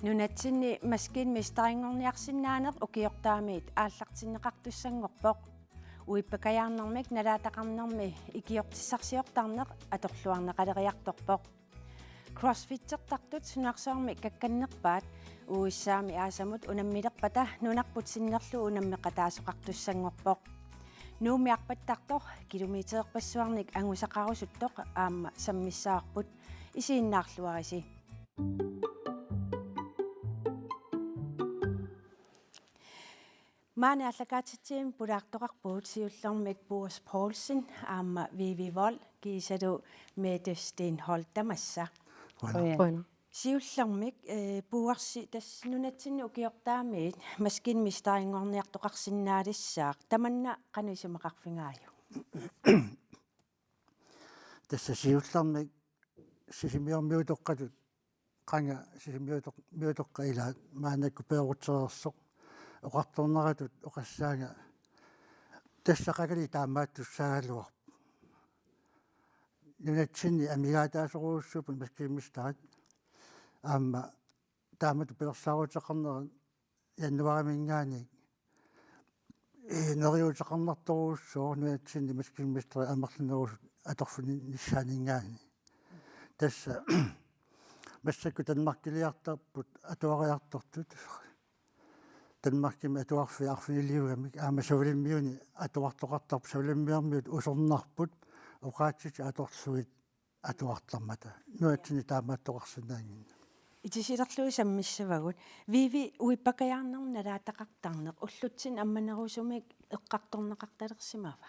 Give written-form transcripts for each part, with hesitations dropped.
Nunatsinni maskin mistariнгорниарсиннаанеқ укиортаамиит ааллартиннеқартуссангорпоқ уиппакаярнэрмик налаатақарнэрми икиортиссарсиортарнеқ аторлуарнеқалериарторпоқ CrossFit-тертартут сунарсуарми какканнерпаат уиссаами аасамут унаммилерпата нунарпут синнерлу унаммеқатаасоқартуссангорпоқ нуумиарпаттартор километерпассуарник ангусақарусуттоқ аама саммиссаарпут исииннаарлуариси Maane allakaatittiim pulaartoqarpuut siullermik Boris Poulsen aama Vivi Vold kiisatu Mette Stenholt tamassa. Bueno. Siullermik puarsi tas nunatsinni ukiortaamiit maskin mistariнгорниартоqarsinnaalissaaq tamanna qanuisimaqarfingaaju. Tässä siullermik sisimiormiutoqqatut qanga sisimiutoqqa ila maanakku peerutserersoq oqartorneratut oqassaaga tassaqakali taammaattussaaluar nunatsinni amigaataasoruussupun maskimmistarat aamma taamatu pelersaarutеқарнера яннуарамингаани нериутеқарнарторуuссоо нунатсинни маскиммистери амерлунерусут аторфуни ниссаанингаани тасса массакку танмаркилиартарпут атуариартортут танмаркими атуарфиарфинилиугамик аама савлиммиуни атуартоқартарп савлиммиармиут усорнарпут оqaатсит аторсуит атуартармата нуатсини таамааттоқарсинаангин Итисилерлуи саммиссавагут Vivi уиппакаярнерналаатақартарнеқ уллутсин амманерусумик эққарторнеқарталерсимава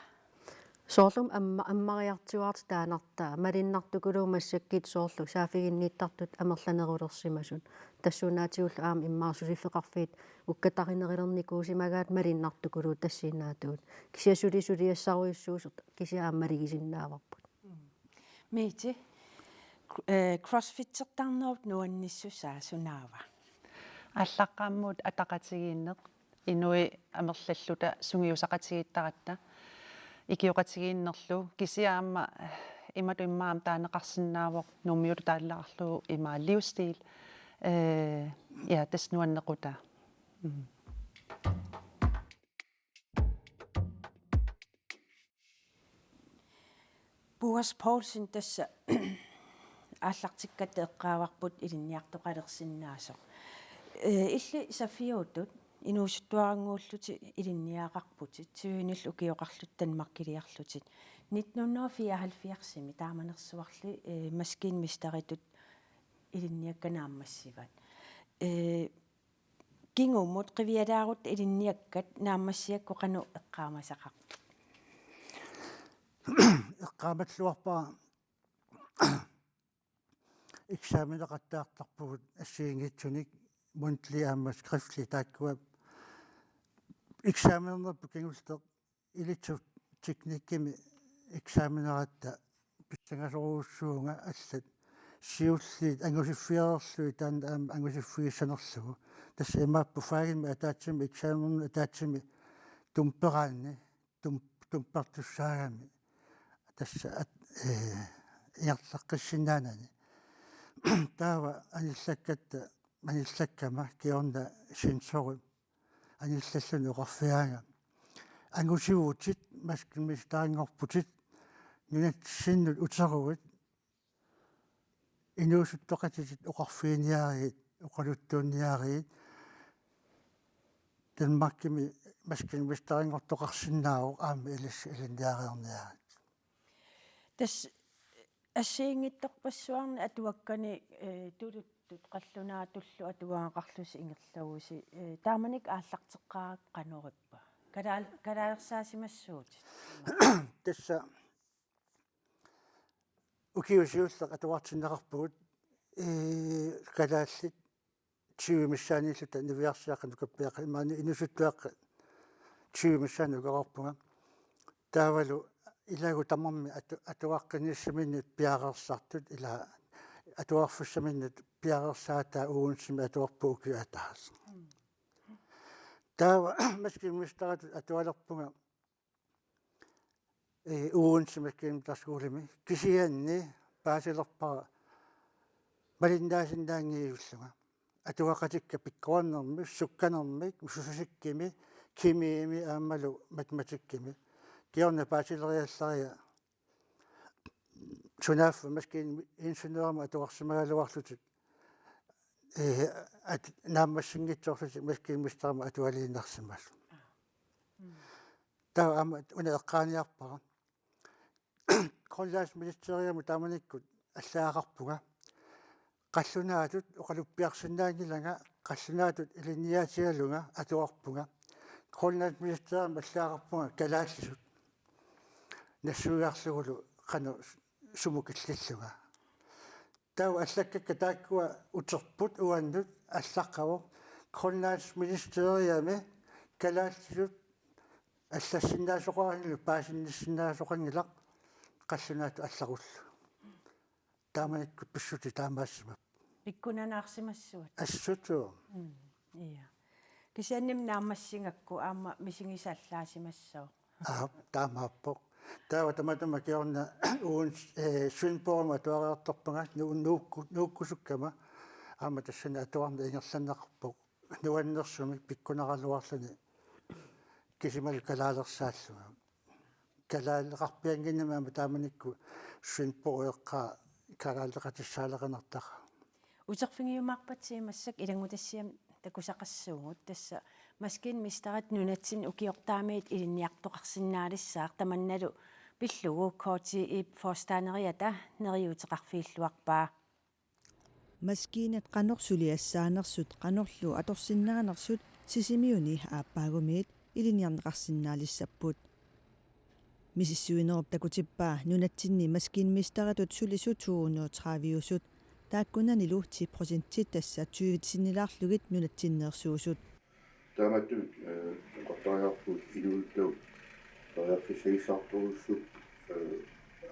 Soorlum аммариартуарт таанартаа малиннартукулуу массаккит соорлу саафигиннииттартут амерланеруlersimasut тассунаатигулла аама иммаарсулиффеқарфиит уккатаринерилерникуусимагаат малиннартукулуу тассинаатуут кисиасулисулиассаруйуссуусерт кисиааммалигисиннааварпут Мити CrossFit-тертарнерут нуанниссусаа сунаава аллаққаммут атақатигииннеқ инуи амерллаллута сунгиусақатигииттаратта икиоқатигииннерлу кисиаама имату иммаам таанеқарсинаавоқ нумиуту тааллаарлу имаа livsstil ja тас нуаннеқута Boris Poulsen тасса ааллартиккат эққааварпут илинниартоқалерсиннаасоқ илли сафиутут инуусуттуарангууллути илинниақарпутит сюинилл укиоқарлут танмаркилиарлутит 1974-сими тааманерсуарли маскин мистаритут илинниакканааммассиват кингуммут қивиалаарут илинниаккат нааммассиакку қану эққаамасақар эққаамаллуарпаа экзаменеқаттаартарпугут ассиингитсуник мунтли аама скрифтли тааккуап экзаменернерпу кингултеқ илитсу техниккими экзаменератта писсангасоруussуунга аллат сиуллиит ангусиффиерерлуи таан аама ангусиффииссанерлугу тасса имааппу фаагимми атаатсими экзаменерни атаатсими тумпераанни тумпартуссаагами тасса иарлаққиссинаанани таава аниллаккама киорна сенсори аниллаллуни оқарфиаага ангусивуутит маскимистарингорпутит нунатсиннут утеругут инуусуттоқатит оқарфииниариит оқалуттуунниариит танмаркими маскимистарингортоқарсинаавоқ аама илинниариорниаат тас ассиингитторпассуарни атуаккани тулуттут қаллунаатуллу атуаақарлуси ингерлавуси тааманик ааллартеққаа қанориппа калаалерсаасимассуут тасса укиусиуллеқ атуартиннеқарпугут калааллит тиумиссааниллута нивиарсиаққа нукаппиаққа имаани инусуттуаққа тиумиссаану угаварпунга таавалу илагу тамарми атуаққиниссаминнут пиареерсартут ила атуарфуссаминнут пиареерсаатаа уунсими атуарпууки атаас таава маскиммистаратут атуалерпунга уунсими маскиммитарскуулими кисианни паасилерпара малиндаасиндаангиуллуга атуақатикка пиккуаннэрми сукканэрмик мусусиккими кимиими аамалу математиккими киорна бачелериаллария сунаффа маскин инженерма атуарсимагалуарлутик ат нааммассингитсоорлутик маскин мистарма атуалииннарсимас таа ама уна эққааниарпара коллаас министериуму тааманиккут аллаақарпуга қаллунаатут оқалуппиарсинаангилага қаллунаатут илиниаатигалунга атуарпуга коллаас министериум аллаақарпуга калааллисут нассуиарлугулу қану сумукиллиллуга тау аллаккакка тааккуа утерпут уаннут аллаққаву коллаас министериуми калааллисут аллассиннаасоқарангилу паасинниссиннаасоқангилақ қаллунаату алларуллу тааманикку писсути таамаассима пиккунанаарсимассуат ассуту ия кисианним наамассингакку аама мисигисааллаасимассоо таамааппо таава таматама киорна уун свинборма туареарторпага нууккусуккама аама тассана атуарна ингерланнеқарпо нуаннерсуми пиккунаралуарлуни кисимал калаалерсааллуга калаалеқарпиангиннама тааманикку свинбориеққа калаалеқатиссаалеқанартаqa утерфингиумаарпатсиимассак илангутассиам такусақассуугут тасса маскин мистарат нунатсин укиортаамиит илинниартоқарсинаалиссаар таманналу пиллугу коти ип форстанериата нериутеқарфииллуарпаа маскинат канорсулиассаанерсут канорлу аторсиннаанерсут сисимиуни ааппаагумиит илиниарнеқарсинаалиссаппут мисиссуинеруп такутиппаа нунатсинни маскин мистаратут сулисутууну травиусут тааккунанилу 10% тасса 20-синнилаарлугит нунатсиннеерсуусут тааматтук қортариарпут илууттау тариарфисагисаартуруссут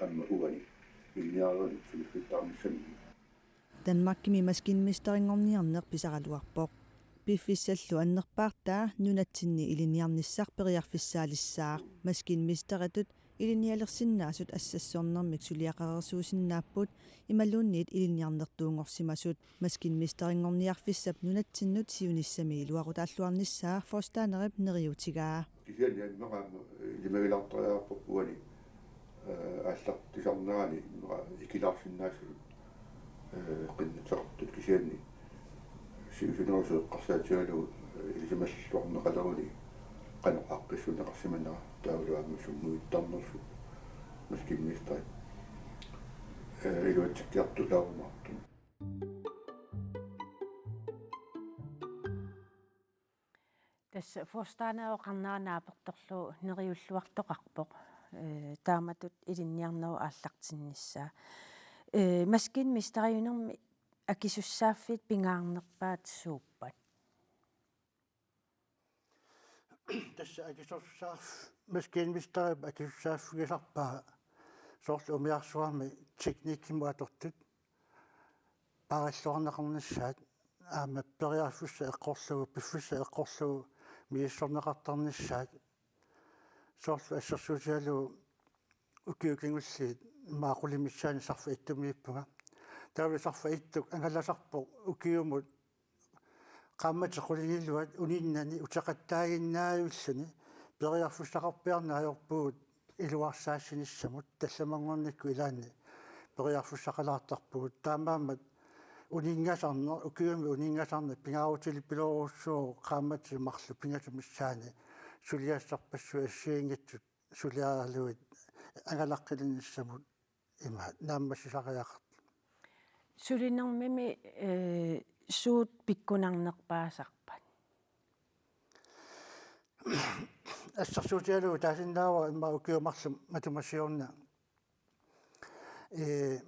амма уани илниарани сулиффиттаармиссами данмаркими маскин мистерингорниарнеэр писаралуарпоқ пиффиссаллу аннерпаартаа нунатсинни илиниарниссаар периарфиссаалиссаа маскин мистератут илиниалерсиннаасут ассассуорнэрмик сулиақарерсуусиннааппут ималуунниит илиниарнертуунгорсимасут маскин мистерингорниарфиссап нунатсиннут сиуниссами илуарутааллуарниссаа форстанерип нериутигаа кисианнианнераама илимагилартариарпуппуани ааллар тисарнерани икилаарсиннаасут qinnateqartut kisianni siusunerusuu qarsаатигалу илисималлуарнеқалеруни qanoqaqqissuneqarsimanera taavuluammu summuittarnersu maskimmistai iluatsikkiartulaarumartu тасса форстанеоқарнаанааперторлу нериуллуартоқарпоқ тааматут илинниарнеру ааллартинниссаа маскин мистариунерми акисуссааффит пингаарнерпаат сууппат тасса акисорсаарф маскин мистарип акисуссааффигисарпаа соорлу умиарсуарми техниккиму атортут параллуарнеқарниссаат аама периарфусса эққорлугу пиффусса эққорлугу мииссорнеқартарниссаат соорлу ассерсуутиалу укиукингуллиит маақулимиссаани сарфа иттумииппуга таавли сарфа иттук ангаласарпо укиумут qaammatеқулигиллуат униннани утеқаттаагиннааюллуни периарфуссақарпиарнаajorpuut илуарсаассиниссамут талламангорникку илаанни периарфуссақалаартарпугут таамаамат унингасарнер укиуми унингасарнер пингаарутили пилоруссуу qaamмати марлу пингасумиссаани сулиассарпассу ассиингитсут сулиаарлуит ангалаққилинниссамут има нааммассисариақарт сулинермими суут пиккунарнерпаасарпат ассерсуутиалу таасиннаава имма укиумарлу матумассиорна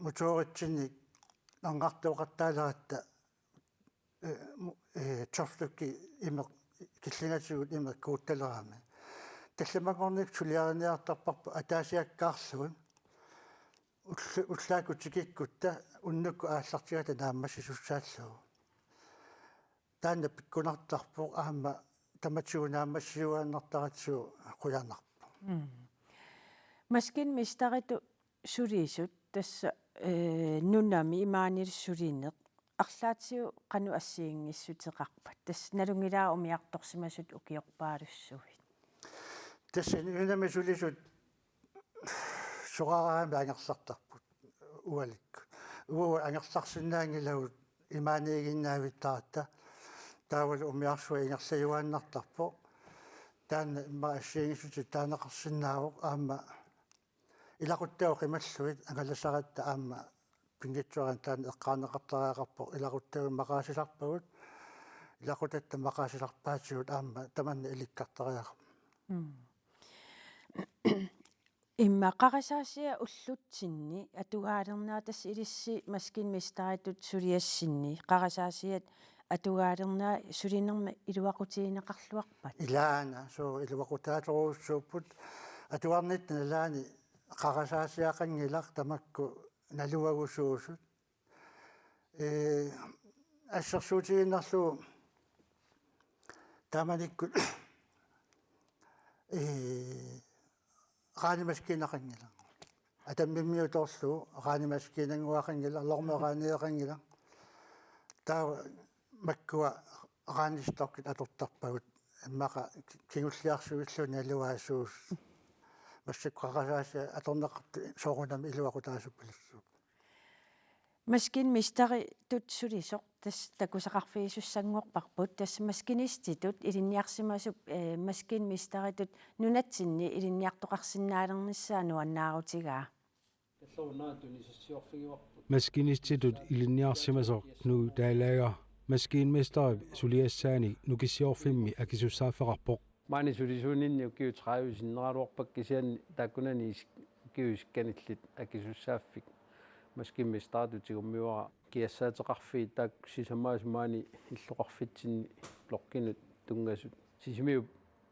моторитсинник ангартуоқартаалератта чорфлукки има киллингатсугут има куутталерами талламагорник сулиариниартарпарпа атаасиаккаарлугун уллаакутикиккутта уннукку ааллартигата нааммассисуссааллугу таанна пиккунартарпоқ аама таматсуунаамассиуааннартаратсуу қуянарпу маскин мистариту сулиисут тасса нунами имаанилиссулиинеқ арлаатиу qanu ассиингиссутеқарпат тас налунгилаа умиарторсимасут укиорпаалуссуит тассан юнами сулисут сугараами ангерлартарпут уаликку уу ангерларсинаангилагут имааниигиннаавиттаратта таавал умиарсуа ингерлаюааннартарпо таана имма ассиингиссут таанеқарсинаавоқ аама илақуттау қималлуит ангаласаратта аама пингитсуаран таана эққаанеқартариақарпо илақуттау мақаасиларпагут илақутатта мақаасиларпаатигут аама таманна иликкартариақар имма қарасаасиа уллутсинни атугаалернаа тас илисси маскин мистаритут сулиассинни қарасаасиат атугаалернаа сулинерма илуақутиинеқарлуарпат илаана соо илуақутааторуussууппут атуарнит налаани қарасаасиақангилар тамакку налуагусуусут ассерсуутигиннарлу таманикку qaaниmaskинақангила атаммиммиуторлу qaaниmaskинангуақангила лормеқааниеқангила таа маккуа qaanistorkit атортарпагут иммақа кигуллиарсуиллу налуаасуус массаккақасааса аторнеқарту соорунами илуақутаасуппалуссуу маскин мистари тутсулисоқ тас такусақарфиисуссангуорпарпут тас маскиниститут илинниарсимасуп маскин мистаритут нунатсинни илинниартоқарсинаалерниссаа нуаннаарутигаа маскиниститут илинниарсимасоқ ну таалаага маскинместари сулиассаани нукиссиорфимми акисуссааффеқарпоқ маани сулисуунинни укиу 30 синнералуарпак кисианни тааккунани киусканиллит акисуссааффик маскинместарату тигуммиуара киассаатеқарфи таак сисамаас маани иллоқарфитсинни блоккинут тунгасут сисимиу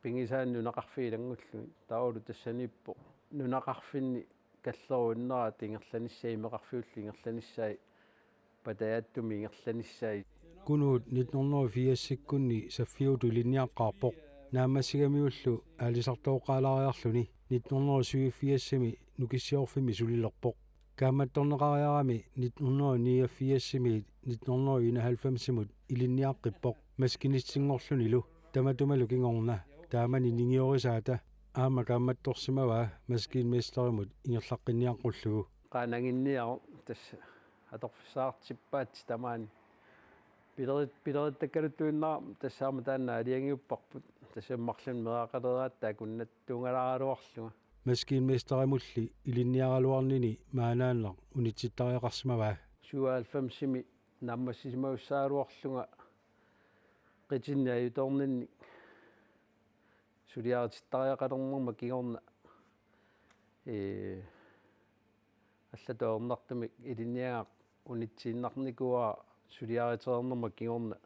пингисаан нунақарфи илангуллуи таулу тассаниппо нунақарфинни каллеруиннера тингерланиссаа имеқарфиулли ингерланиссаа патааттуми ингерланиссаа кунуут 1984-сиккунни саффиуту линниаққарпоқ наамассигамиуллу аалисартооққалаариарлуни 1987-ми нукиссиорфимми сулилерпоқ кааматторнеқариарами 1989-сими 1991-мут илинниаққиппоқ маскинистингорлунилу таматумалу кингорна таамани нингиорисаата аама кааматторсимаваа маскинместаримут ингерлаққинниаққуллугу qaananginniaro tassa atorfissaartippaat tamaani pilerit takkaluttuinnaar tassaama taanna aliangiupparput tassammarlun meaqaleraat taakunnat tuungalaraluarluga маскинместаримулли илинниаралуарнини maaнааннеқ унитситтариақарсимаваа 97-сими наммассисимауссаалуарлунга qitinnaiutorninni сулиаратиттариақалернерма кигорна аллатоорнартами илинниаақ унитсииннарникуа сулиаритерернерма кигорна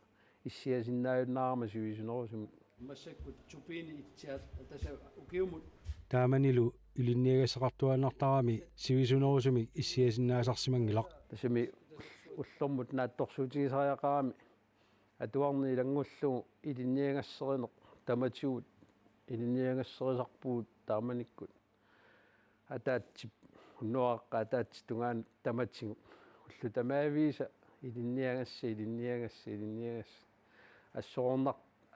иссиасиннааюннаарма сувисунерусуми массаккут тупини итсиат таса укиумут тааманилу илинниагасеқартуаннартарами сивисунерусуми иссиасиннаасарсимангилақ тасами уллормут наатторсуутигисариақарами атуарни илангуллугу илинниагассеринеқ таматиут илинниагассерисарпуут тааманиккут атаатсип уннуаққа атаатси тунгаан таматсигу уллу тамаавииса илинниагасса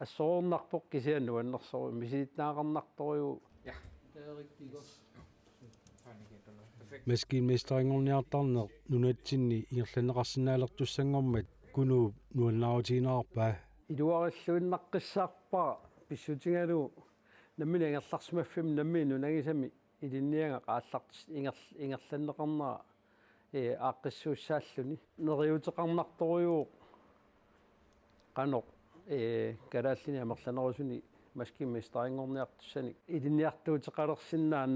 ассоорнарпоқ кисианну аннерсору мисиитнаақарнарториу маскинместарингорниартарнеқ нунатсинни ингерланеқарсинаалертуссангормат кунууп нуаннаарутигинаарпаа илуариллуиннаққиссаарпара писсутингалу наммина ингерларсимаффим намми нунагисами илинниага qaallart ингерланнеқарнера ааққиссууссааллуни нериутеқарнарториу qanoq калааллини амерланерусуни маскинместарингорниартуссани илинниартуутеқалерсиннаа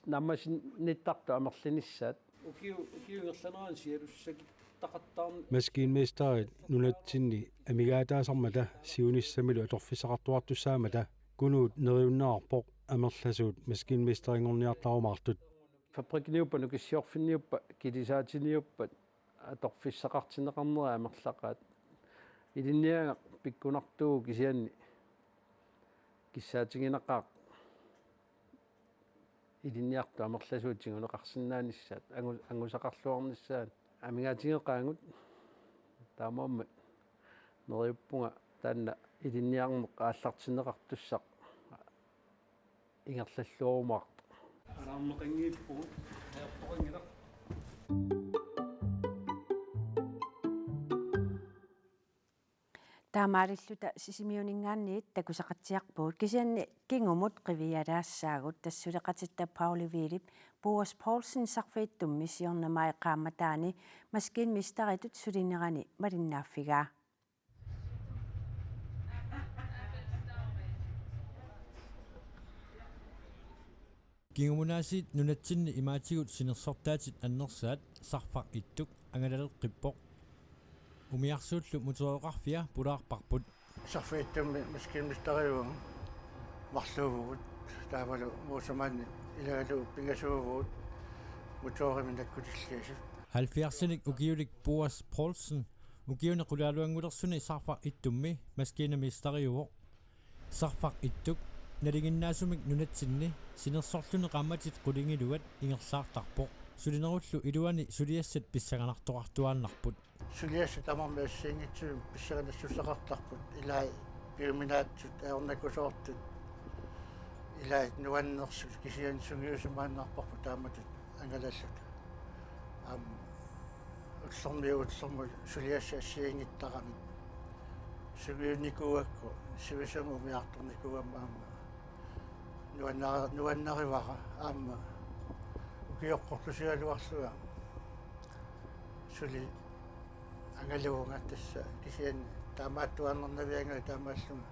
наммасинниттарту амерланиссаат укиу ингерланеран сиалуссаки тақаттаарни маскинместарит нунатсинни амигаатаасармата сиуниссамилу аторфисақартуартуссаамата кунуут нериуннаарпоқ амерласуут маскинместарингорниартарумаартут фабрикниуппа нукиссиорфинниуппа килисаатиниуппат аторфиссақартинеқарнера амерлақаат илинниага пиккунартуу кисианни киссаатингинеқаа илинниарту амерласуутсигунеқарсинааниссаат ангусақарлуарниссаат амигаатигеқаангут таамааммат нериуппунга таанна илинниарнеқ ааллартинеқартуссақ ингерллуорумаарт алаарнеқингииппу аерторингила таамаалиллута сисимиунингаанниит такусақатсиарпуут кисианни кингумут қивиалаассаагут тассулеқатитта Паули Вилип Boas Poulsen сарфииттум миссиорнамаи qaamataani маскин мистаритут сулинерани малиннааффигаа кингумунаасит нунатсинни имаатигут синерсортаатит аннерсаат сарфақ иттук ангалалеққиппоқ умиарсууллу мутероқарфиа пулаарпарпут сарфииттумми маскин мистариуга марлуувгут таавалу муусамаанни илагалу пингасуугут муторимин таккутиллиасут 70-синик укиулик Boas Poulsen укиуне қулаалуангулерсуни сарфақ иттумми маскина мистариуво сарфақ иттук налигиннаасумик нунатсинни синерсорлуни қамматит қулингилугат ингерсаартарпоқ сулинеруллу илуани сулиассат писсаганартоқартуааннарпут сулиасса тамармаассиингитсуум писсаганассуссақартарпут илай пиуминаатсут аорнакусоортут илай нуаннерсут кисиан сунгиусумааннарпарпу тааматут ангалаллут уллэрмиуутсэрму сулиасса ассиингиттарамит сугиуникуакку сивисаму миарторникуамма нуаннаривара аама укиоққорлусигалуарлуга сули ангалуунга тасса кисиан таамааттуаннернавианга таамааллуга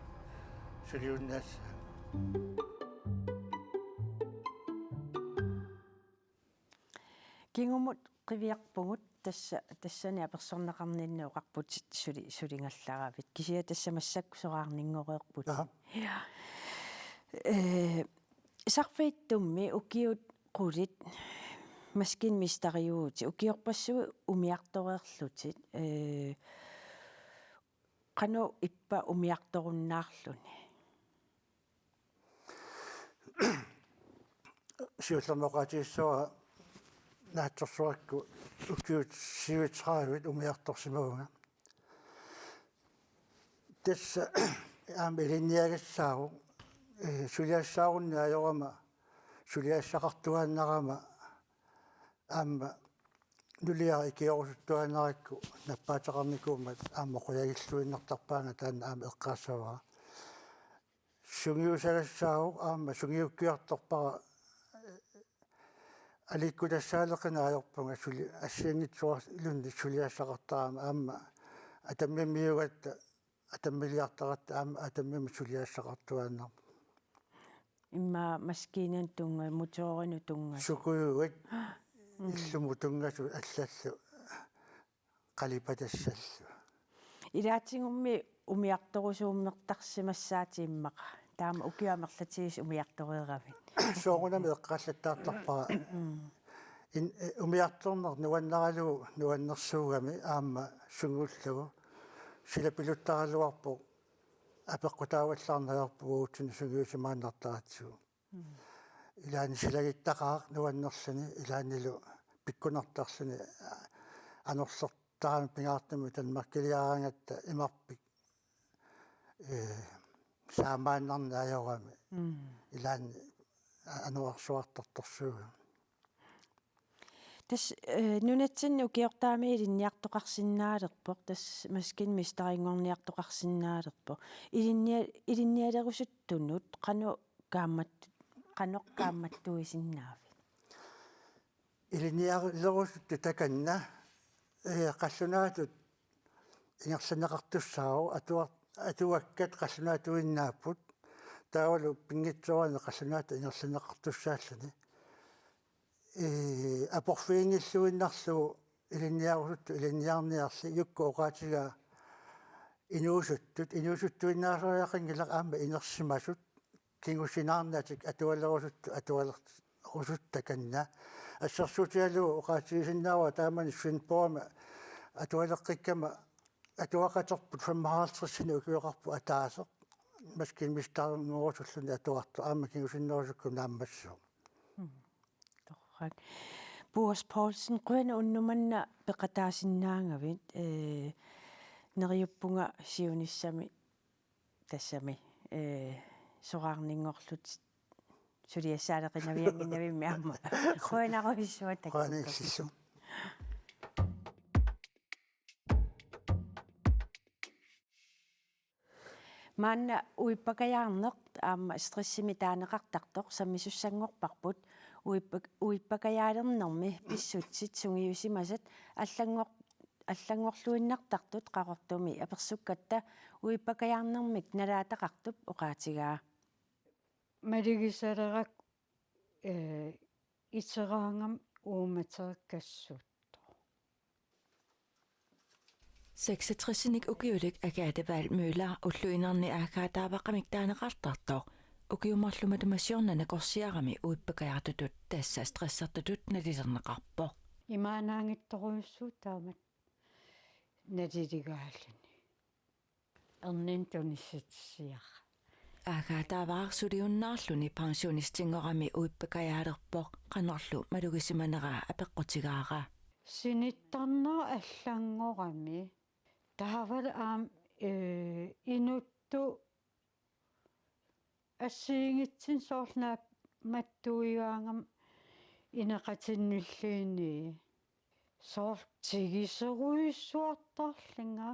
сулиуннаасса кингумут qivиарпугут тассани аперсорнеқарниннеоқарпут сулингалларавит кисиа тассамассаккусораарнингореерпут сарфииттумми укиут qulит маскин мистариуути укиорпассуи умиартореерлутит qanu иппа умиарторуннаарлуни сиуллермоқатииссуа наатсорсуакку укиут сивитраавит умиарторсимауга тасса аамилинниагассаагу сулиассаагуннаажорама сулиассақартуааннарама аама нулиара икиорусуттуаннаракку наппаатеқарникуумат аама қуягиллуиннартарпаана таана аама эққаассавара сунгиусагассаагу аама сунгиуккиарторпара аликкутассаалеқина аёрпунга сули ассиангитсуар илунни сулиассақартарама аама атаммимиугатта атаммилиартаратта аама атаммими сулиассақартуааннар имма маскинан тунга моторину тунга сукуюгат иллуму тунгасу аллаллу қалипатассаллу илаатингумми умиарторусуумнертарсимассаатииммаqa таама укиамерлатигис умиарторееравит соорунами эққаллаттаартарпара умиарторнер нуаннаралу нуаннерсуугами аама сунгуллагу силапилуттаралуарпо апеққутааваллаарнаярпу уутсини сунгиусимааннартаратсуу илаани силагиттақаақ нуаннерлани илаанилу пиккунартарлани анерлертарами пингаартами танмаккилиараангатта имарпик саамааннарни аёрами илаани ануарсуартарторсууга тас нунатсинну киортаами илинниартоқарсинаалерпо тас маскин мистарингорниартоқарсинаалерпо илинниалерусуттунут қану qaammattuisиннаави илинниарлерусутту таканна қаллунаатут ингерсанеқартуссаагу атуаккат қаллунаатуиннааппут таавалу пингитсуарни қаллунаата ингерсанеқартуссааллани апорфиингиллуиннарлу илинниарусутту илинниарниарли юкку оqaатига инуусуттуиннаасориақингила аама инерсимасут кингусинаарнатик атуалерусуттаканна ассерсуутиалу оqaатигисиннаава таамани финпоома атуалеққиккама атуақатерпут 55 укиоқарпу атаасеқ маскин мистаарнерусуллуни атуарту аама кингусиннерусукку нааммассуу торрак Boas Poulsen quna unnumanna peqataasinnaangavit neriuppunga siunissami tassami soraarningorlut suliassaalerinavianginavimmi amma quanaruissuatak qaaniksissu maanna uippakajaarneq aamma stressimi taanеqartartoq sammisussanngorparput uippakajaalernermi pissutsit sungiusimasat аллангорлуиннартартут qaqortumi apersukkatta uippakajaarnermik nalaataqartup oqaatigaa малигисалерак итераангам ууматериккассут 66-ник ukiulik akaataval møller ulluinerni aakaataavaqamik taaneqartartoq ukiumarlumatamassiornana korsiarami uippakajaartutut taassa stressartutut naliserneqarpoq имаанаангитторуйуссуу таамат налилигааллани эрнин тунissатсиара аakaataavаарсулиуннаарлуни pensionistinngorami uippakajaalerpoq qanorlu malugisimaneraa apeqqutigaara синиттарнаа аллангорами таавал аам инутту ассиингитсин соорлнаа маттуигаангам инеқатинниллиини соортигисеруиссуартарлинга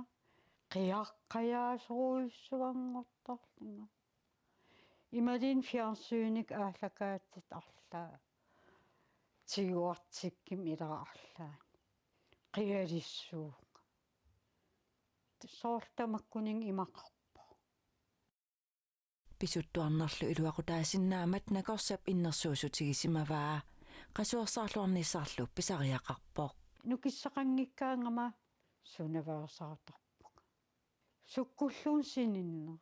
қиаққаяасеруиссуангортарлинга ималин фиарсууник ааллакаатсит арлаа тигуартикким илаарлаани қиалиссууq соортамаккунин имақарпо pisuttuarnerlu iluaqutaasinnaamat nakorsap innersuusutigisimavaa qasuersaarluarnissarlu pisariaqarpoq нукиссақангиккаангама сунаваасаартарпук суккуллуун сининне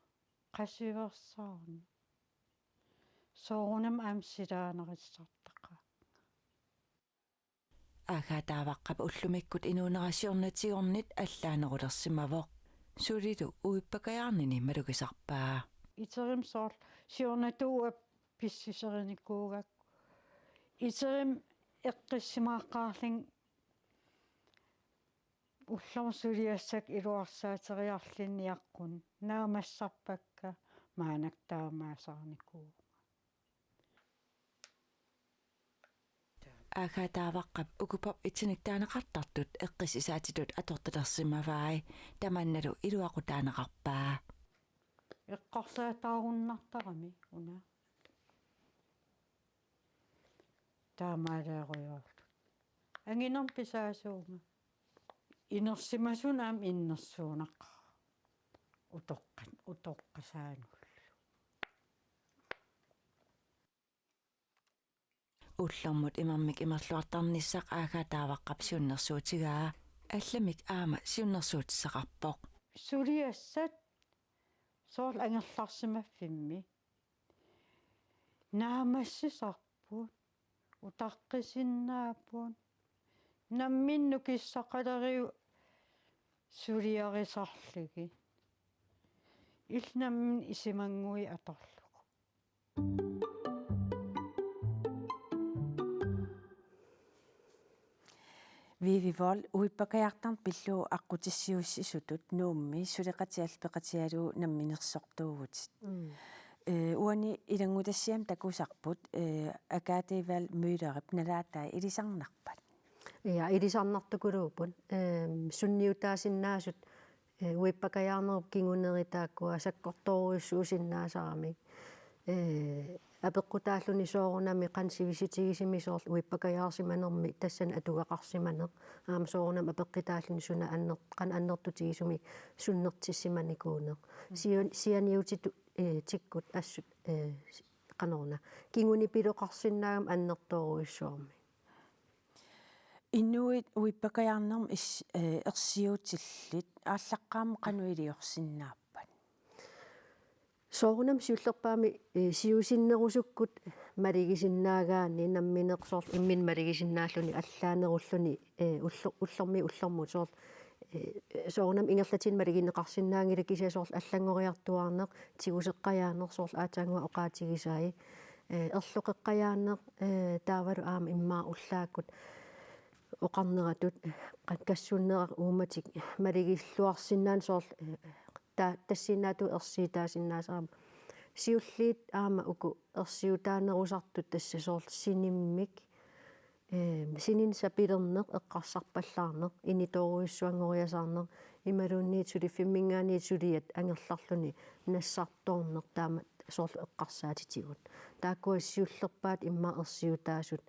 қасиверсаарни соорунам аамсилаанериссартаqa агаатааваққап уллумиккут инуунерасиорнатигорнит аллаанерулерсимавоq сулилу уиппакаярнини малугисарпаа итерим соор сиорнатууа писсисериникуугак итерим эққиссимааққаарлин уллерсулиассак илуарсаатериарлинниаққун наамассарпакка маанактаамаасаарникуу агаатааваққап укупап итсиниктаанеқартартут эққисисаатитут аторталерсимаваи таманналу илуақутаанеқарпаа эққарлаатааруннартарами уна таамаалааруйорлу ангинер писаасуунга инерсимасун аам иннерсуунаққа утоққасаану уллэрмут имармик имерлуартарниссақ агаатааваққап сиуннерсуутигаа алламик аама сиуннерсуутиссақарпоқ сулиассат соорл ангерларсимаффимми наамассисарпут утаққисиннааппут намминну киссақалериу сулиарисарлиги илнаммин исимангуи аторлугу Vivi Vold uippakajartarn pilluu aqutissiussisutut nuummi suleqatialpeqatialu namminersortuugut uani ilangutassiam takusarput akaatival myylerip nalaatai ilisarnarpat ja ilisarnartukuluupun sunniutaasinnaassut uippakajarnerup kinguneritaakkua sakkortoruissuusinnaasarami апеққутааллуни соорунами қансивиситигисимисоорл уиппакаяарсиманерми тассана атугақарсиманеқ аама соорунам апеққитааллуни суна аннеқ аннертутигисуми суннертиссиманикуунеқ сианиутиту тиккут ассут қанорна кингуни пилоқарсиннаагам аннерторуиссуарми иннуит уиппакаяарнерм ерсиутиллит ааллаққаама қануилиорсиннаап соорунам сиуллерпаами сиусиннерусуккут малигисиннаагаани намминеқсоорл иммин малигисиннааллуни аллаанеруллуни уллермут соорл соорунам ингерлатин малигинеқарсиннаангила кисасоорл аллангориартуарнеқ тигусеққаяанер соорл аатаангуа оқаатигисаи эрлоқеққаяанеқ таавалу аама иммаа уллааккут oqarneratut qakkassuunnerar uumatik maligilluarsinnaan soorl tassinaatu ersiitaasinnaasarama siulliit aama uku ersiutaanerusartut tassa soorl sinimmik sinin sapilerneq eqqarsarpallaarneq initoruissuangoriasaarneq imaluunniit sulifimmingaaniit suliat angerlarluni nassartoorneq taama soorl eqqarsaatitigut taakkuassiullerpaat imma ersiutaasut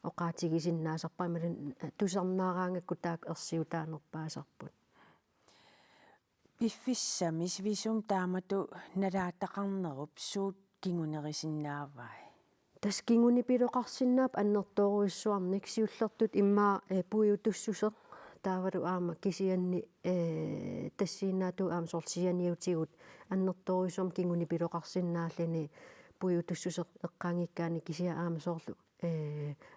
oqaatigisinnaasarpa imalun tusarnaaraangakku taak ersiutaanerpaasarput Piffissamis visum taamatu nalaataqarnerup suut kingunerisinnaaavai. Tas kinguni piloqarsinnaap annertooruissuarnik siullertut immaa puiutussuseq taavalu aama kisianni tassiinaatu aama sorsianiutigut annertooruissuam kinguni piloqarsinnaallini puiutussuseq eqqaangikkaani kisia aama soorlu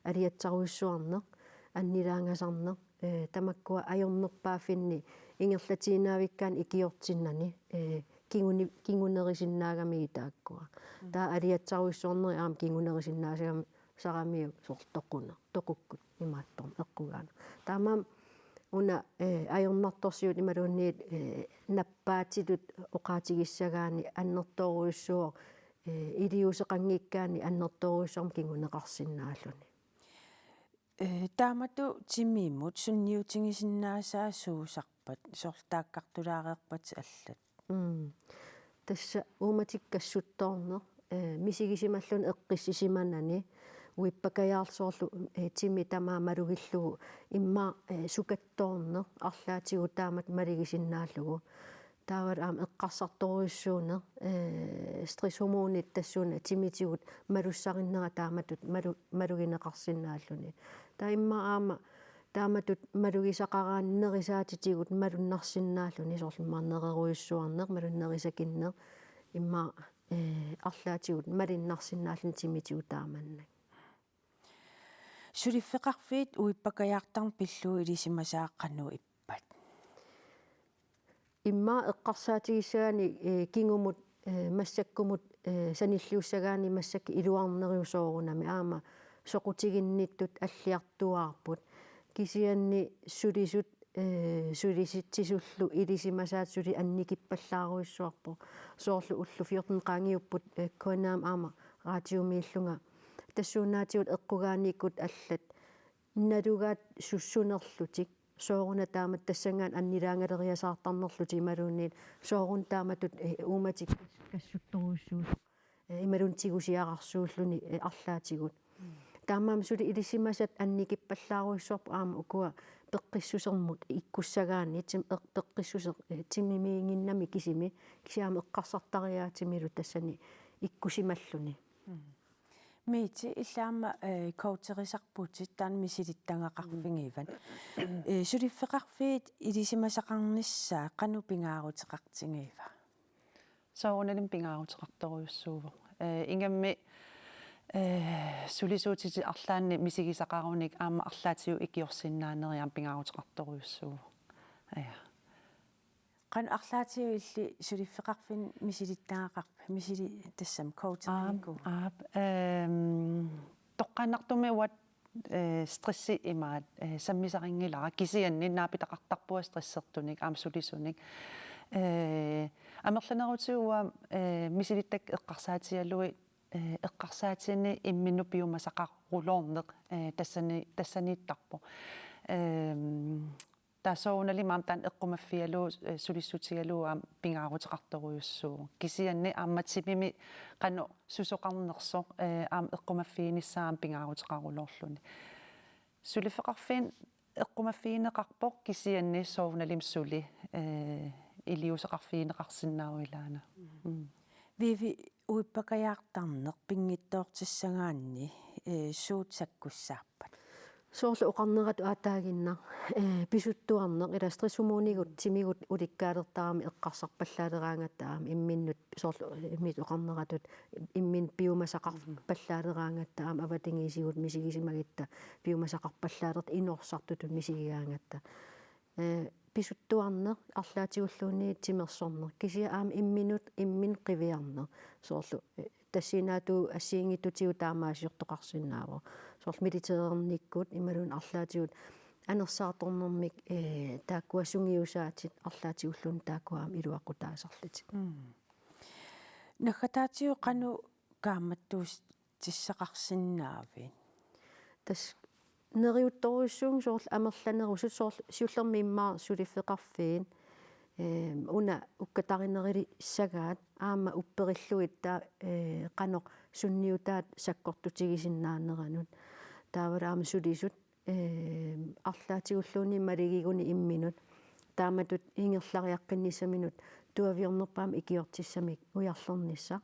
aliatsaruissuarneq annilaangasarneq tamakkua ajornerpaaffinni ingerlatiinaavikkaan ikiortinnani kingunerisinnaagamigi taakkua taa aliatsaruissuarneri aama kingunerisinnaasigam saramiu sortoquna toqukkut imaattorm eqqugaana taamaam una ajornartorsiut imaluunniit nappaatitut oqaatigissagaani annertooruissuoq iliuseqanngikkaani annertooruissuarm kinguneqarsinnaalluni Taamatu timiimut sunniutingisinnaasa suusarpat sortaaqqartulaareerpat allat. Tassa uumatikkassuttoorneq misigisimallun eqqissisimanani uippakajaarsoorlu timi tamaa malugillugu imma sukattoorneq arlaatigu taamat maligisinnaallugu taawal aam eqqarsartoruissuuneq stresshormonit tassuuna timitigut malussarinnera taamatut malugineqarsinnaalluni taa imma aama taamatut malugisaqaraannerisaatitigut malunnarsinnaalluni soorlumarnereruissuarneq malunnerisakиннеq imma arlaatigut malinnarsinnaallun timitigu taamannak Suliffeqarfiit uippakajaartarn pilluu ilisimasaaqqanu ippat. Imma eqqarsaatigissaani kingumut massakkumut sanilluussagaani massakki iluarneriusoorunami aama soqutiginnittut alliartuaarput kisianni sulisut sulisitsisullu ilisimasaat suli annikippallaaruissuarpo soorlu ullu 14 qaangiupput konaam aama raatiumiillunga tassuunaatigut eqqugaaniikkut allat nalugaat sussunerlutik sooruna taamat tassangaan annilaangaleriasaartarnerluti imaluunniit soorun taamatut uumatik kassuttoruissuus imalun tigusiaqarsuulluni arlaatigut taamaam suli ilisimasat annikippallaaruissuarpu aama ukua peqqissusermut ikkussagaani peqqissuser timimiinginnami kisimi kisiaama eqqarsartariaatimilu tassani ikkusimalluni Miiti illaama kouterisarputit taan misilittangaqarfingivan. Suliffeqarfiit ilisimasaqarnissaa qanu pingaaruteqartingiva. Soorunalin pingaaruteqartoruissuuvo. Ingammi sulisuutiti arlaanni misigisaqarunik aama arlaatiu ikiorsinnaaneriam pingaaruteqartoruissuuvo. Aya. Qan arlaatiu illi suliffeqarfin misilittangaqarp misili tassam kouteriku. Toqqaannartumi uat stressi imaat sammisaringilara kisianni naapitaqartarpua stressertunik aama sulisunik амерланерутиуа мисилиттак эққарсаатиалуи эққарсаатиани имминнупиумасақаррулоорнеқ тассанииттарпо таасоунали маамтаан эққумаффиалу сулиссутигалуа пингаарутеқарторуйуссуу кисианни аамматсипими қано сусоқарнерсо аам эққумаффииниссаам пингаарутеқарулоорлуни сулифеқарфин эққумаффиинеқарпоқ кисианни соуналим сули илиусеқарфиинеқарсиннаауилаана виви уиппакаjaartarneq pinngittoortissangaanni suut sakkussаарpat soorlu oqarnerat aataaginna pisuttuarneq ila stresshormonigut timigut ulikkaalertarami eqqarsarpallaaleraangattaam imminnut soorlu imit oqarneratut immin piumasaqarpallaaleraangattaam avatingisigut misigisimagitta piumasaqarpallaalert inorsartutut misigigaangatta pisuttuarneq arlaatигуллуунни тимерсорнеq кисия аама имминут иммин қивиарнеq соорlu тассинаату ассиингиттутигу таамаасиортоқарсинааво соорл милитерерниккут ималун арлаатигут анерсаарторнэрмик тааккуа сунгиусаатит арлаатигуллун тааккуаам илуаққутаасарлутик наггатаатиу кану кааматтуус тиссақарсиннаавин тас нериутторуссуун соорл амерланерусут соорл сиуллермииммаа сулиффеқарфиин уна уккатаринерили сагаат аама уппериллуит таа канеқ сунниутаат саккортутигисиннаанеранут таавалаама сулисут арлаатигуллууни малигигуни имминут тааматут ингерлариаққиннисаминут туавиорнерпаам икиортиссамик уярлернisса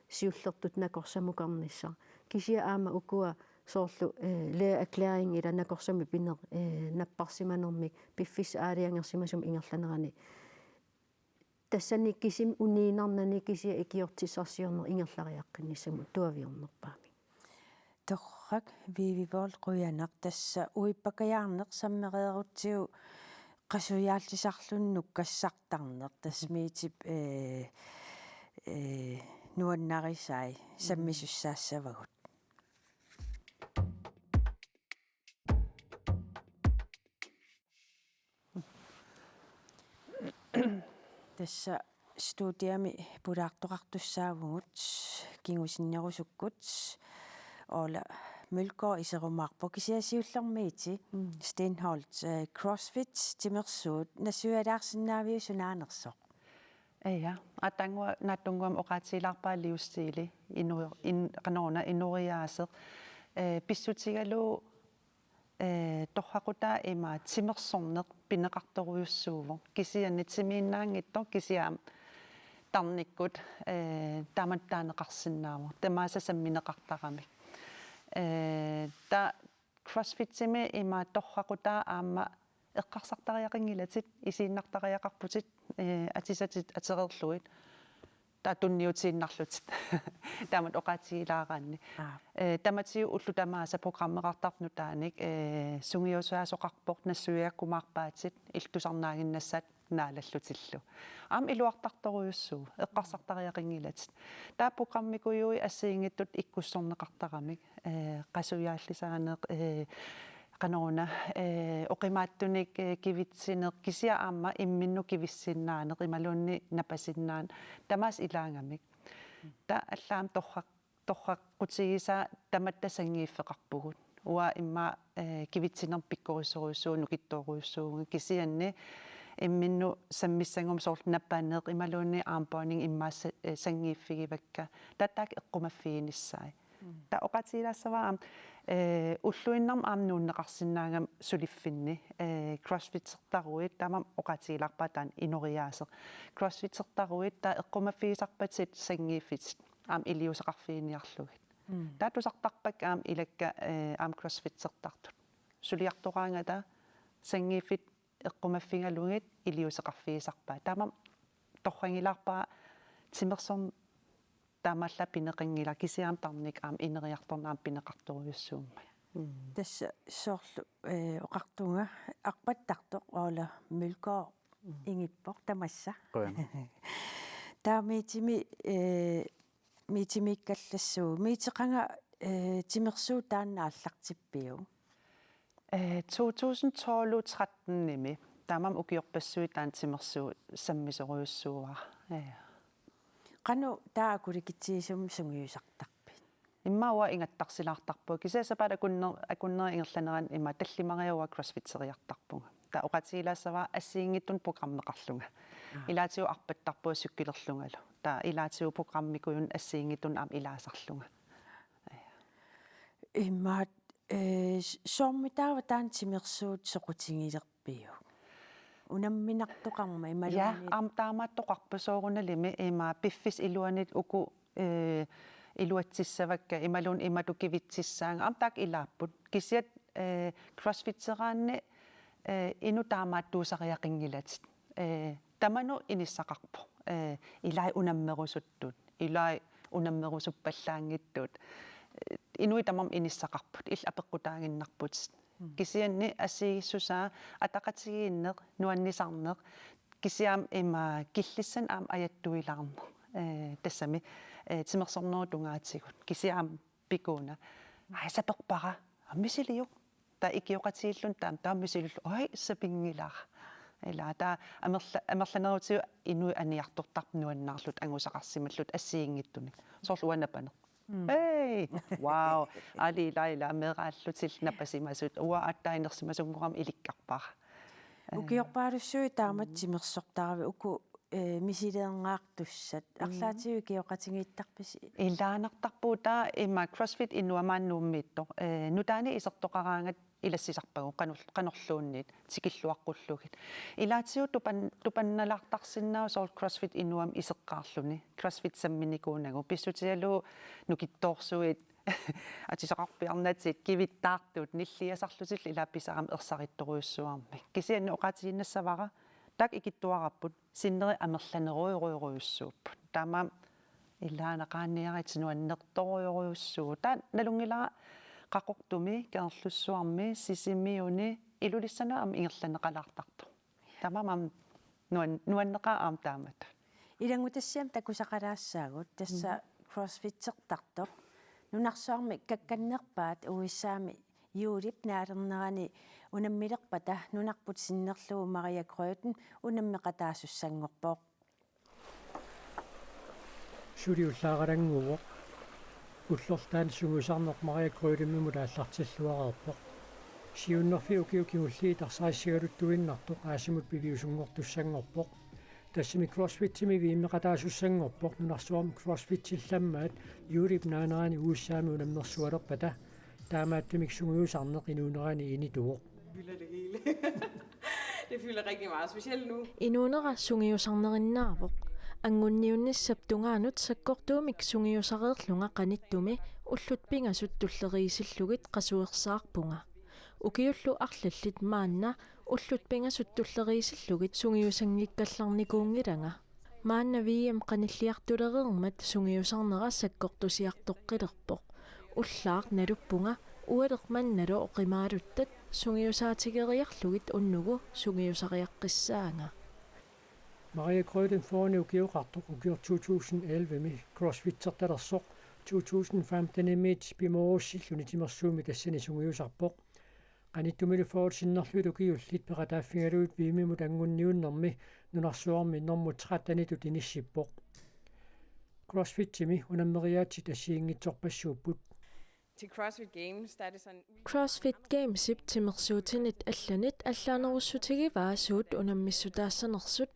сиуллертут накорсамукарнisса кисия аама укуа соорлу ле erklæring ила накорсами пинер наппарсиманермик пиффис аалиангерсимасум ингерланерани тассани кисим униинарнани кисия икиортиссарсиорнер ингерлариаққиннисаму туавиорнерпаами торрак вививол қуянақ тасса уиппакаяарнеқ саммереерутсиу qasuyaallисарлуннук кассартарнеқ тасмиитип нуаннарисай саммисуссаассавагут тасса студиами пулаартоқартуссаавгут кингусиннерусуккут ола мølgaard isерумаарпо кисиасиуллермиити Stenholt CrossFit тимерсуут насуалаарсиннаавиу сунааnersoq ja атангуа наттунгуам оқаатилаарпаа лиустиили qanорна инуриаасеq писсутигалу торхақутаа има тимерсорнеq пинеқарторуйуссуувор кисианни тимииннаангиттор кисиаам тарниккут тааматтаанеқарсинаавор тамааса самминеқартарамик та CrossFit-тими има торхақутаа аама эққарсартариақингилатит исииннартариақарпутит атисатит атерерлуит та тунниутииннарлутит таамат оқаатигилаараанни таматиу уллутамааса программеқартарну тааник сунгиусуаасоқарпорт нассуиаккумаарпаатит илтусарнаагиннассаат наалаллутиллу аам илуартарторуйуссуу эққарсартариақингилатит таа программикуйуи ассиингиттут иккуссорнеқартарамик qasuyaallисаанеқ qanорна оқимааттуник кивитсинеқ кисиа аама имминну кивиссиннаанеқ ималуунни напасиннаан тамаас илаангамик та аллаам торхаққутигиса таматтасангииффеқарпугут уа имма кивитсинер пиккорисоруйуссуу нукиттооруйуссуу кисианни имминну саммиссангум соорлу наппаанеқ ималуунни аампоонинг иммаас сангииффигивакка таттаак эққумаффигиниссаи та оқатилаассаваа уллуиннарм аамнууннеқарсинаангам сулиффинни CrossFit-сертаруит таамам оқатилаарпаа таан инориаасеқ CrossFit-сертаруит таа эққумаффигисарпатит сангииффит аам илиусеқарфигиниарлугит таатусартарпак аам илакка аам CrossFit-сертартут сулиартораангата сангииффит эққумаффигалугит илиусеқарфигисарпаа таамам торрангилаарпаа тимерсорн таамалла пинеқингила кисиаам тарник аам инериарторнаам пинеқарторуйуссуумма тасса соорлу оқартунга арпаттартоқ oola мølgaard ингиппоқ тамасса таамиитими митимиккаллассуу митеқанга тимерсуу тааннааллартиппиу 2012-13 ними таамам укиорпассуи таан тимерсуу саммисоруйуссууа qanu taakуликитсиисум сунгиусартарпи иммауа ингаттарсилаартарпу кисаасапала акуннери ингерланеран има таллимариуа CrossFit-сериартарпунга та оқатилаассава ассиингиттун программеқарлунга илаатиу арпаттарпуа суккилерлунгалу та илаатиу программикуйун ассиингиттун аам илаасарлунга иммаат сормитаава таан тимерсуут соқутингилерпиу унамминартоқарма ималуни я аам таамааттоқарпасоорунналими има пиффис илуанит уку илуатсиссавакка ималун иматукивитсисsaanga аам таак илааппут кисиат CrossFit-сераанни ину таамааттуусариақингилатит таману иниссақарпо илай унаммерусуттут илай унаммерусуппаллаангиттут инуи тамам иниссақарпут ил апеққутаагиннарпут кисианни ассигиссусаа атақатигииннеқ нуаннисарнеқ кисиаам има киллиссан аам аяттуилаарнеқ тассами тимерсорнеру тунгаатигут кисиаам пикуна айсапеқпара аммисилиу der ikioqatiillun taammisilullu oi sapingilar ila ta amerlanerutiu inu aniartortarp nuannarlut angusaqarsimallut assiingittuni sorlu anapaneq hey wow ali laila meeraallutil napasimasut uwa attainersimasunguram ilikkarpara ukiorpaalussui taamat timersortaravi uku misileerngаарtussat арлаатиу киоқатингииттарписи илаанартарпуута има CrossFit иннуамааннууммиитто нутаани исертоқараангат илассисарпагу qanorluunniit tikilluaqqulluugit ilaatigu tupannalartarsinnaa soor CrossFit innuam iseqqaarluni CrossFit samminikuunagu pissutialu nukittoorsuit атисақарпиарнатит кивиттаартут ниллиасарлутил илаапписарам ерсаритторуйуссуарми кисианну оqatiиннассавара так икиттуараппут синнери амерланеруйоруйоруйуссууппут таама илаанеқааниаритинуаннерторуйоруйуссуу таа налунгилара qaqortumi keerlussuarmi sisimiuni ilulissana am ingerlanneqalaartartu tamamam nuanneqa aam taamat илангутассиам такусақалаассаагут тасса CrossFit-сертарто нунарсуарми какканнерпаат уиссаами юулип наалернерани унаммилерпата нунарпут синнерлуу Мария Крøten унаммеқатаассуссангорпоо сулиуллаагалангуво уллортаан сугусарнеқ Мария Крøten тааллартиллуареерпо сиуннерфи укиукигулли тарсаассигалуттуиннартоқ аасимут пивиусунгортуссангорпо тассими CrossFit-тими вииммеқатаассуссангорпо нунарсуарми CrossFit-тилламмаат юулип наанерани уиссаами унаммерсуалерпата таамааттумик сугуусарнеқ инуунерани инитуо Det fylder rigtig meget, specielt nu. Inunera sungiusarnerinnaarvoq angunniunnissap tungaanut sakkortuumik sungiusareerlunga qanittumi ullut pingasut tulleriisillugit qasuersaarpunga ukiullu arlallit maanna ullut pingasut tulleriisillugit sungiusangikkallarnikuungilanga maanna viiam qanilliartulereermat sungiusarnera sakkortusiartoqqilerpoq ullaaq naluppunga ualermannalu oqimaaluttat sungiusaatigeriarlugit unnugu sungiusariaqqissaanga Maria Krøten foran ukiuqartoq ukior 2011 CrossFit-sertalersoq 2015 mit bimoossilluni timersuumi tassani sungiusarpoq qanittumilu foorsinnerlut ukiullit peqataaffigaluut viimimut angunniunnermi nunarsuarmi normut 13 tinissippoq CrossFit-timi unammeriaatsi tassiingitsorpassuupput Til CrossFit Games, der er det sådan... CrossFit Games timersuutinit allanit allaanerussutigivaasuut unammissutaasanersut